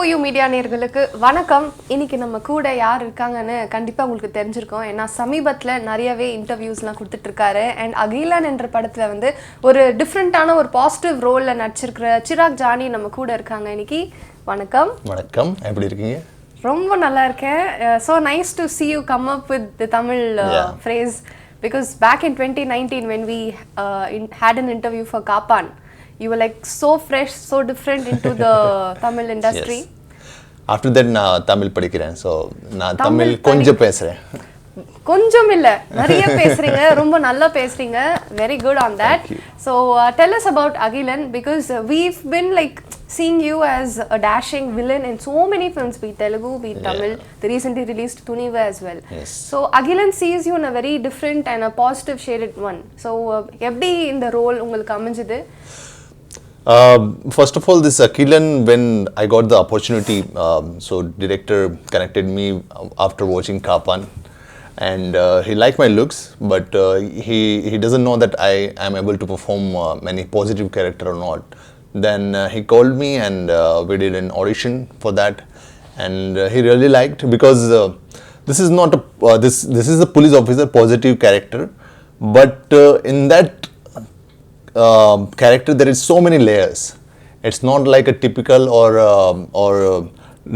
V4U Media நேயர்களுக்கு வணக்கம். இன்னைக்கு நம்ம கூட யார் இருக்காங்கன்னு கண்டிப்பா உங்களுக்கு தெரிஞ்சிருக்கும். ஏன்னா சமீபத்துல நிறையவே இன்டர்வியூஸ்லாம் கொடுத்துட்டு இருக்காரு. அண்ட் அகிலான் என்ற படத்துல வந்து ஒரு டிஃப்ரெண்டான ஒரு பாசிட்டிவ் ரோல்ல நடிச்சிருக்கிற சிராக் ஜானி நம்ம கூட இருக்காங்க இன்னைக்கு. வணக்கம். வணக்கம். எப்படி இருக்கீங்க? ரொம்ப நல்லா இருக்கேன். So nice to see you come up with the Tamil phrase because back in 2019 when we had an interview for Kapan, you were like so fresh, so different into the Tamil industry. Yes. After that நான் தமிழ் படிக்கிறேன். So நான் தமிழ் கொஞ்சம் பேசுறேன். கொஞ்சம் இல்ல நிறைய பேசுறீங்க, ரொம்ப நல்லா பேசுறீங்க. Very good on that. So tell us about Agilan because we've been like seeing you as a dashing villain in so many films, be Telugu, be Tamil, the recently released Tuniva as well. Yes. So Agilan sees you in a very different and a positive shaded one. So எப்படி இந்த role உங்களுக்கு அமைஞ்சது? First of all, this Agilan, when I got the opportunity, so director connected me after watching Kapan, and he liked my looks, but he doesn't know that I am able to perform any positive character or not. Then he called me and we did an audition for that, and he really liked because this is not a this is a police officer positive character, but in that character there is so many layers. It's not like a typical or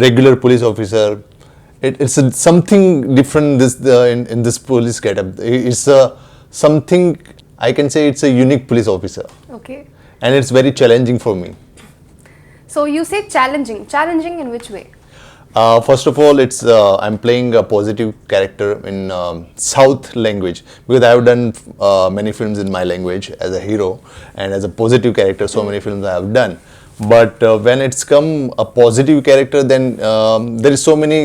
regular police officer. It's something different in this police getup. It's something I can say it's a unique police officer. Okay. And it's very challenging for me. So you say challenging. Challenging in which way? First of all, it's I'm playing a positive character in South language because I have done many films in my language as a hero and as a positive character. So many films I have done. But when it's come a positive character, then there is so many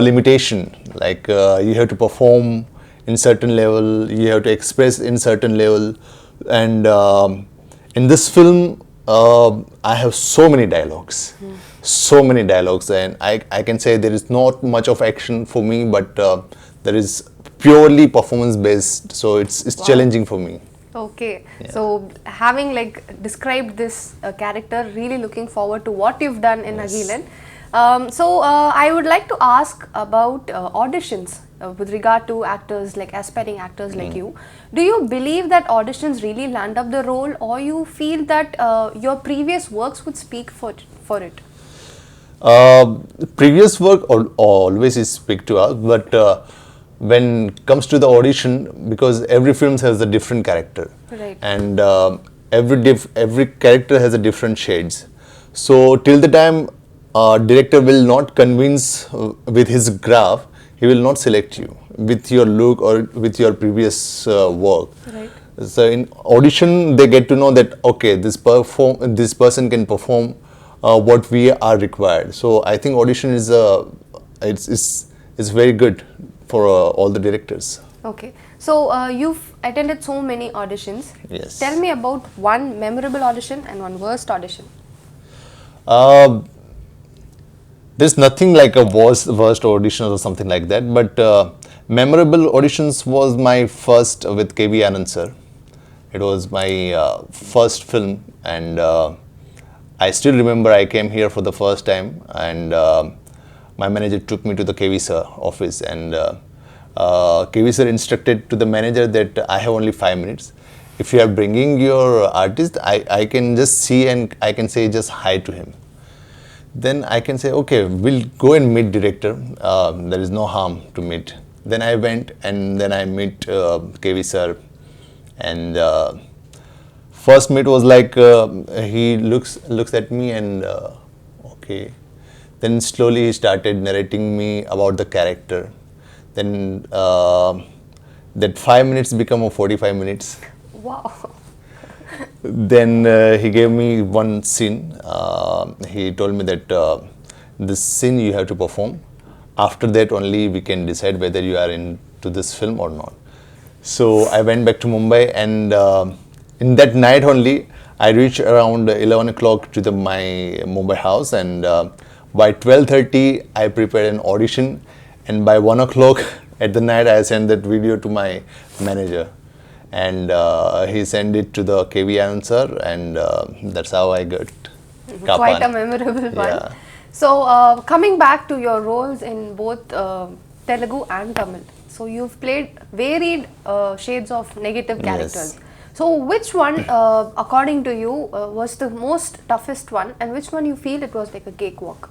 limitation. Like you have to perform in certain level, you have to express in certain level, and in this film, I have so many dialogues. So many dialogues, and I can say there is not much of action for me, but there is purely performance based, so it's challenging for me. Okay. Yeah. So having like described this character, really looking forward to what you've done in Agilan. So I would like to ask about auditions with regard to actors, like aspiring actors like you. Do you believe that auditions really land up the role, or you feel that your previous works would speak for it? Previous work always is speak to us, but when it comes to the audition, because every film has a different character, right, and every character has a different shades. So till the time director will not convince with his graph, he will not select you with your look or with your previous work. Right. So in audition, they get to know that okay, this person can perform what we are required. So I think audition is it's very good for all the directors. Okay. So you've attended so many auditions. Yes. Tell me about one memorable audition and one worst audition. There's nothing like a worst audition or something like that, but memorable auditions was my first with KV Anand sir. It was my first film, and I still remember I came here for the first time, and my manager took me to the KV sir office, and KV sir instructed to the manager that I have only 5 minutes. If you are bringing your artist, I can just see and I can say just hi to him. Then I can say, okay, we'll go and meet director. There is no harm to meet. Then I went and then I meet KV sir, and first meet was like he looks at me and okay. Then slowly he started narrating me about the character. Then that 5 minutes become a 45 minutes. Wow. Then he gave me one scene. He told me that this scene you have to perform. After that only we can decide whether you are into this film or not. So I went back to Mumbai, and in that night only I reached around 11 o'clock to my Mumbai house, and by 12:30 I prepared an audition, and by 1 o'clock at the night I sent that video to my manager. And he sent it to the KV Anand sir, and that's how I got Kapan. Quite a memorable one. Yeah. So coming back to your roles in both Telugu and Tamil. So you've played varied shades of negative characters. Yes. So which one, according to you, was the most toughest one, and which one you feel it was like a cakewalk?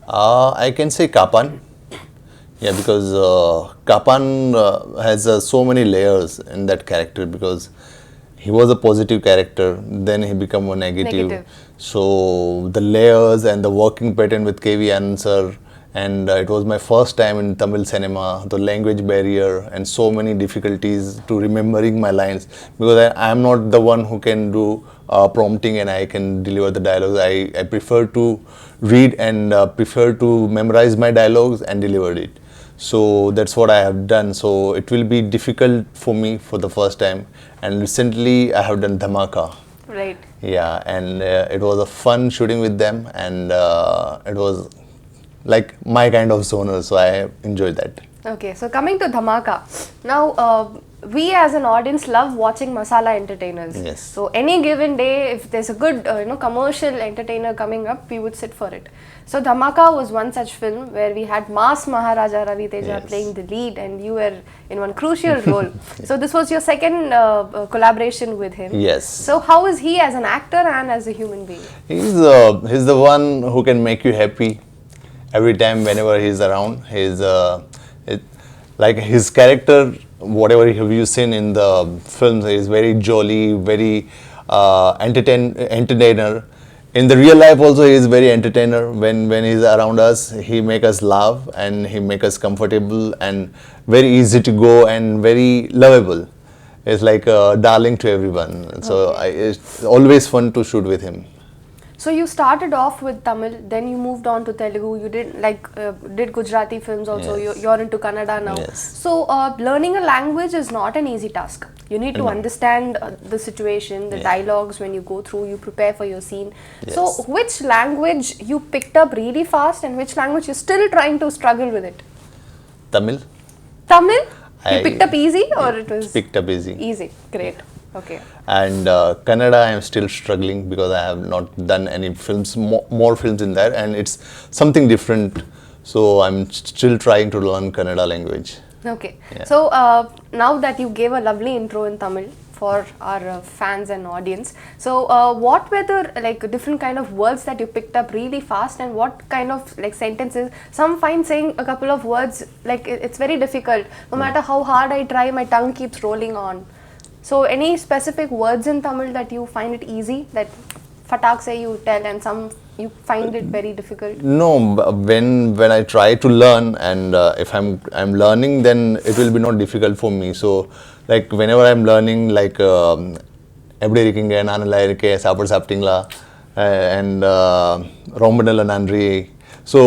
I can say Kapan. Yeah, because Kapan has so many layers in that character, because he was a positive character, then he became a negative. Negative. So the layers and the working pattern with KV Anand sir, and it was my first time in Tamil cinema, the language barrier and so many difficulties to remembering my lines, because I am not the one who can do prompting and I can deliver the dialogues. I prefer to read and prefer to memorize my dialogues and deliver it. So that's what I have done. So it will be difficult for me for the first time. And recently I have done Dhamaka. Right. Yeah, and it was a fun shooting with them, and it was like my kind of genre, so I enjoyed that. Okay, so coming to Dhamaka, now we as an audience love watching masala entertainers. Yes. So any given day, if there's a good commercial entertainer coming up, we would sit for it. So Dhamaka was one such film where we had Mass Maharaja Ravi Teja Yes. playing the lead, and you were in one crucial role. So this was your second collaboration with him. Yes. So how is he as an actor and as a human being? He's the one who can make you happy every time whenever he's around. Like his character, whatever have you seen in the films, is very jolly, very entertainer. In the real life also, he is very entertainer. When he's around us, he make us laugh and he make us comfortable and very easy to go and very lovable. It's like a darling to everyone. So it's always fun to shoot with him. So you started off with Tamil, then you moved on to Telugu. You did Gujarati films also. Yes. You're into Kannada now. Yes. So learning a language is not an easy task. You need to No. understand the situation, the dialogues when you go through. You prepare for your scene. Yes. So which language you picked up really fast, and which language you're still trying to struggle with it? Tamil, Tamil? You I picked up easy, or it was picked up easy. easy? Great. Okay. And Kannada, I am still struggling because I have not done any films, more films in there, and it's something different. So I'm still trying to learn Kannada language. Okay. Yeah. So now that you gave a lovely intro in Tamil for our fans and audience, so what were the different kind of words that you picked up really fast, and what kind of sentences? Some find saying a couple of words it's very difficult. No matter how hard I try, my tongue keeps rolling on. So any specific words in Tamil that you find it easy, that fatak say you tell, and some you find it very difficult? No, when I try to learn, and if I'm learning, then it will be not difficult for me. So like whenever I'm learning, like eppadi irukkinga naan nalla irukken saapadu saaptingla and rombanella nandri. So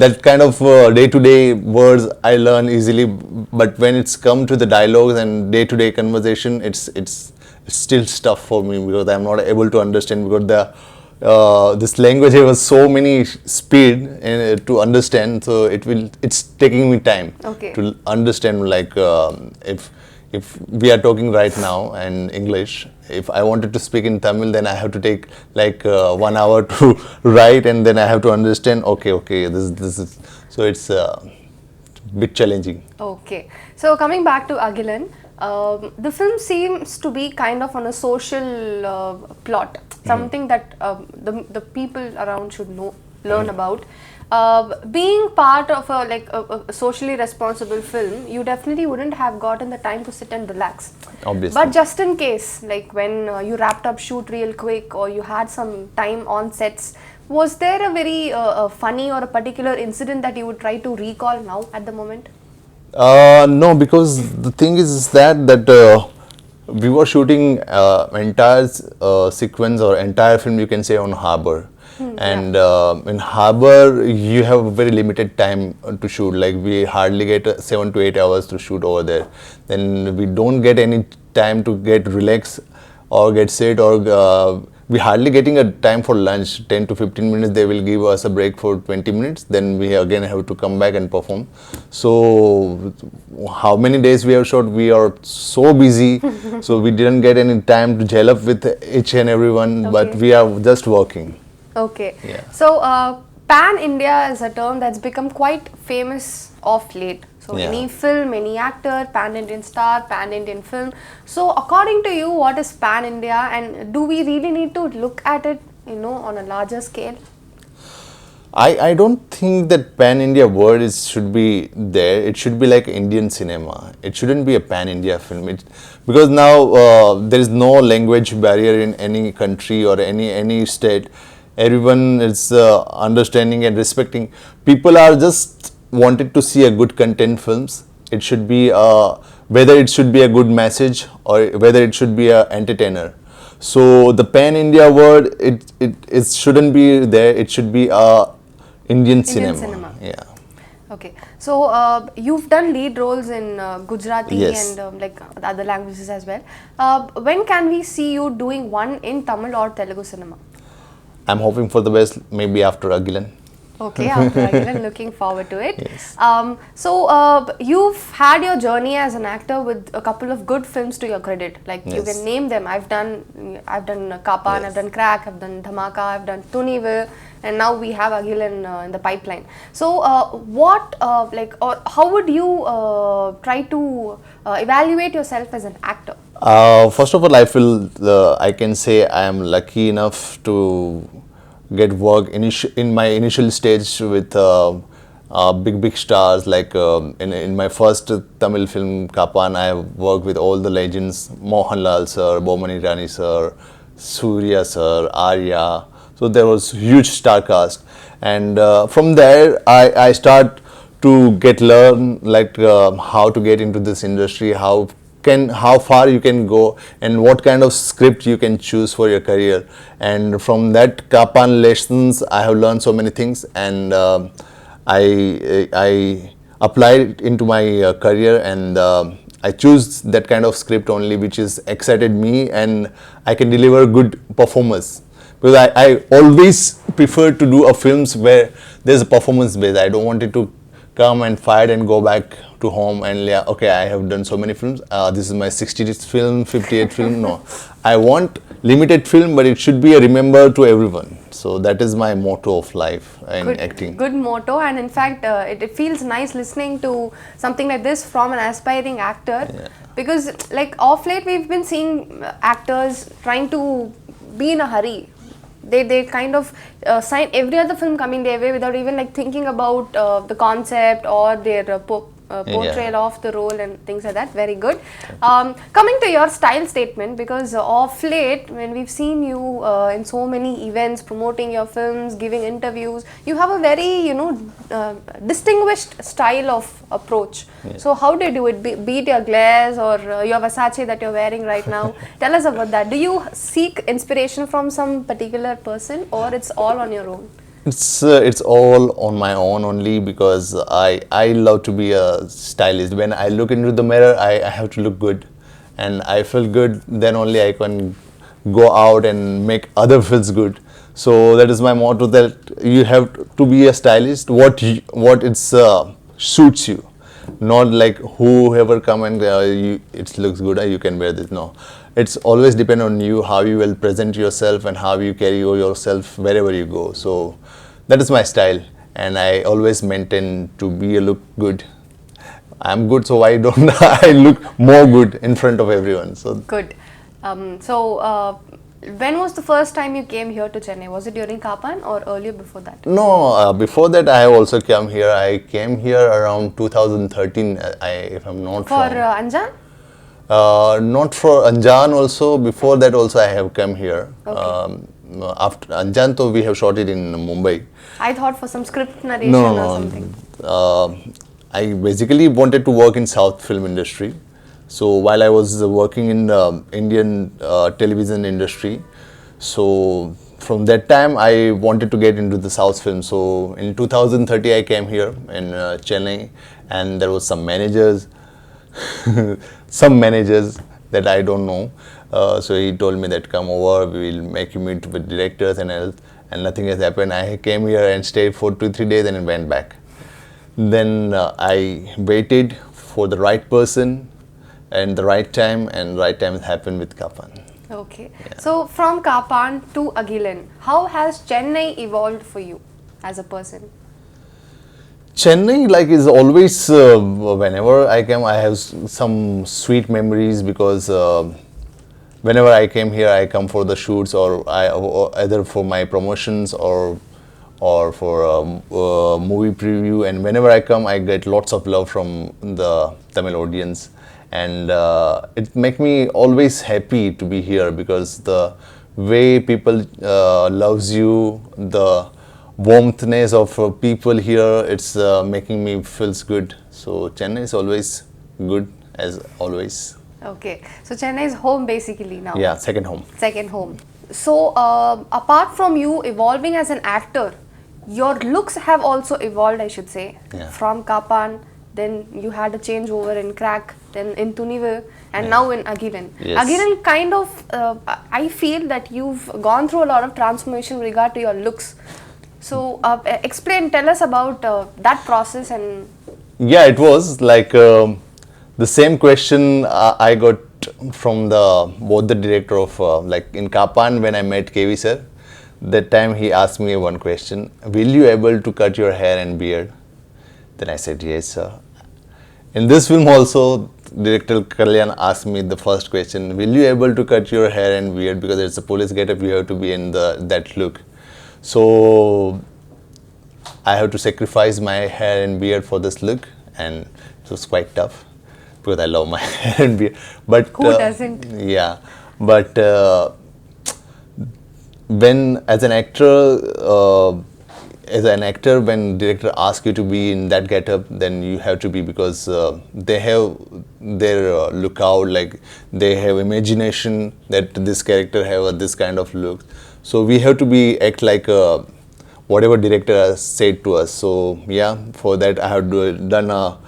that kind of day-to-day words I learn easily, but when it's come to the dialogues and day-to-day conversation, it's still tough for me because I'm not able to understand, because this language has so many speed to understand, so it's taking me time to understand. Like if we are talking right now in English, if I wanted to speak in Tamil, then I have to take like 1 hour to write, and then I have to understand. Okay, this is, so it's bit challenging. Okay, so coming back to Agilan, the film seems to be kind of on a social plot, something that the people around should learn about. Being part of a socially responsible film, you definitely wouldn't have gotten the time to sit and relax. Obviously. But just in case, like when you wrapped up shoot real quick, or you had some time on sets, was there a very funny or a particular incident that you would try to recall now at the moment? No, because the thing is that we were shooting entire sequence or entire film, you can say, on harbor. And in harbor, you have a very limited time to shoot. Like we hardly get 7 to 8 hours to shoot over there. Then we don't get any time to get relax or get sit, or we hardly getting a time for lunch. 10 to 15 minutes they will give us a break for 20 minutes. Then we again have to come back and perform. So how many days we have shot? We are so busy, so we didn't get any time to gel up with each and everyone. But we are just working. Okay. Yeah. So Pan India is a term that's become quite famous of late. So Yeah. any film, any actor, Pan Indian star, Pan Indian film. So according to you, what is Pan India, and do we really need to look at it, on a larger scale? I don't think that pan India word should be there. It should be like Indian cinema. It shouldn't be a pan India film. Because now there is no language barrier in any country or any state. Everyone is understanding and respecting. People are just wanted to see a good content films. It should be whether it should be a good message or whether it should be a entertainer. So the pan India word, it shouldn't be there. It should be a Indian cinema. Yeah. Okay, so you've done lead roles in Gujarati Yes. and the other languages as well. When can we see you doing one in Tamil or Telugu cinema? I'm hoping for the best, maybe after Agilan. Okay, after Agilan, looking forward to it. Yes. So you've had your journey as an actor with a couple of good films to your credit. Like you Yes. can name them. I've done Kapan, Yes. I've done Crack, I've done Dhamaka, I've done Tunive, and now we have Agilan in the pipeline. So or how would you try to evaluate yourself as an actor? First of all, I feel I can say I am lucky enough to get work in my initial stage with big stars. Like in my first Tamil film Kapan, I worked with all the legends: Mohanlal sir, Bomani Rani sir, Surya sir, Arya. So there was huge star cast, and from there I start to learn like how to get into this industry, how far you can go, and what kind of script you can choose for your career. And from that Kapan lessons, I have learned so many things, and I applied it into my career, and I choose that kind of script only which is excited me and I can deliver good performance. Because I always prefer to do a films where there's a performance base. I don't want it to come and fight and go back to home and okay, I have done so many films. This is my 60th film, 58th film. No, I want limited film, but it should be a remember to everyone. So that is my motto of life in acting. Good motto, and in fact, it feels nice listening to something like this from an aspiring actor. Yeah. Because like off late, we've been seeing actors trying to be in a hurry. They kind of sign every other film coming their way without even like thinking about the concept or their portrayal of the role and things like that. Very good. Coming to your style statement, because of late when we've seen you in so many events promoting your films, giving interviews, you have a very distinguished style of approach. Yes. So how do you do it? Be it your glares or your Versace that you're wearing right now. Tell us about that. Do you seek inspiration from some particular person, or it's all on your own? It's all on my own only, because I love to be a stylist. When I look into the mirror, I have to look good, and I feel good. Then only I can go out and make other feels good. So that is my motto, that you have to be a stylist. What it's suits you, not like whoever come and it looks good, you can wear this. No, it's always depend on you, how you will present yourself and how you carry yourself wherever you go. So that is my style, and I always maintain to be a look good. I'm good, so why don't I look more good in front of everyone? So good. When was the first time you came here to Chennai? Was it during Kapan or earlier before that? No, before that I have also come here. I came here around 2013, if I'm not wrong. For Anjan? Not for Anjan also. Before that also I have come here. Okay. After Anjan, though, we have shot it in Mumbai. I thought for some script narration No, or something. I basically wanted to work in South film industry. So while I was working in Indian television industry, so from that time I wanted to get into the South film. So in 2030 I came here in Chennai, and there was some managers, that I don't know. So he told me that come over, we will make you meet with directors and else, and nothing has happened. I came here and stayed for 2-3 days and went back. Then I waited for the right person and the right time, and right time happened with Kapan. Okay. Yeah. So from Kapan to Agilan, how has Chennai evolved for you as a person? Chennai, like, is always, whenever I come, I have some sweet memories because whenever I came here, I come for the shoots or either for my promotions or for a movie preview. And whenever I come, I get lots of love from the Tamil audience, and it make me always happy to be here because the way people loves you, the warmthness of people here, it's making me feels good. So Chennai is always good as always. Okay, so Chennai is home basically now. Yeah, second home. Second home. So apart from you evolving as an actor, your looks have also evolved, I should say. Yeah. From Kapan, then you had a changeover in Crack, then in Tunivu, and now in Agilan. Yes. Agilan, kind of, I feel that you've gone through a lot of transformation in regard to your looks. So tell us about that process. And Yeah, it was like the same question I got from both the director of like in Kapan when I met KV sir. That time he asked me one question: will you able to cut your hair and beard? Then I said yes, sir. In this film also, director Kalyan asked me the first question: will you able to cut your hair and beard, because it's a police getup, you have to be in that look. So I have to sacrifice my hair and beard for this look, and it was quite tough because I love my hair and beard. But who doesn't? Yeah, but when as an actor, when director asks you to be in that getup, then you have to be, because they have their lookout, like they have imagination that this character have this kind of look. So we have to act like whatever director has said to us. So yeah, for that I have done a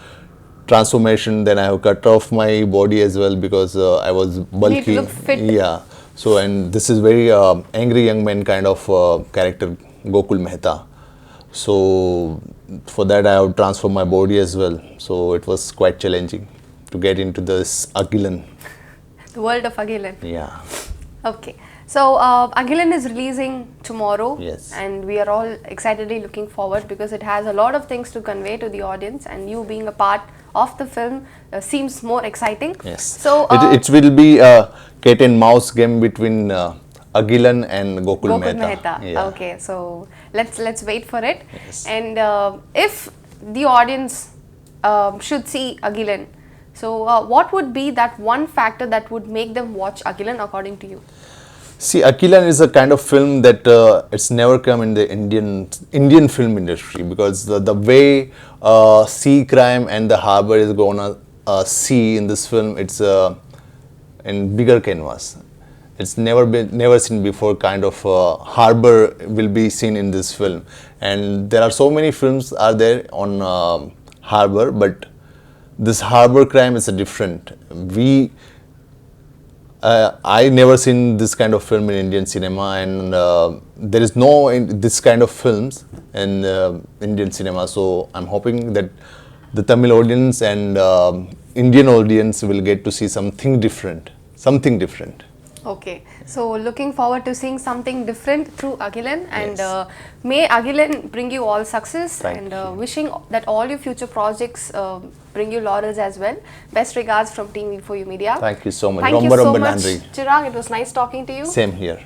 transformation. Then I have cut off my body as well because I was bulky. You need to look fit. Yeah. So, and this is very angry young man kind of character, Gokul Mehta. So for that I have transformed my body as well. So it was quite challenging to get into this Agilan. The world of Agilan. Yeah. Okay. So Agilan is releasing tomorrow. Yes. And we are all excitedly looking forward because it has a lot of things to convey to the audience, and you being a part of the film seems more exciting. Yes. So it will be a cat and mouse game between Agilan and Gokul Mehta. Yeah. Okay, so let's wait for it. Yes. And if the audience should see Agilan, so what would be that one factor that would make them watch Agilan according to you? See, Agilan is a kind of film that it's never come in the Indian film industry, because the way sea crime and the harbor is gonna see in this film, it's in bigger canvas. It's never seen before kind of harbor will be seen in this film, and there are so many films are there on harbor, but this harbor crime is a different. I never seen this kind of film in Indian cinema, and there is no this kind of films in Indian cinema. So I'm hoping that the Tamil audience and Indian audience will get to see something different. Okay, so looking forward to seeing something different through Agilan, and may Agilan bring you all success. Thank you. Wishing that all your future projects bring you laurels as well. Best regards from Team V4U Media. Thank you so much. Thank you so Romba much, Nandri. Chirag. It was nice talking to you. Same here.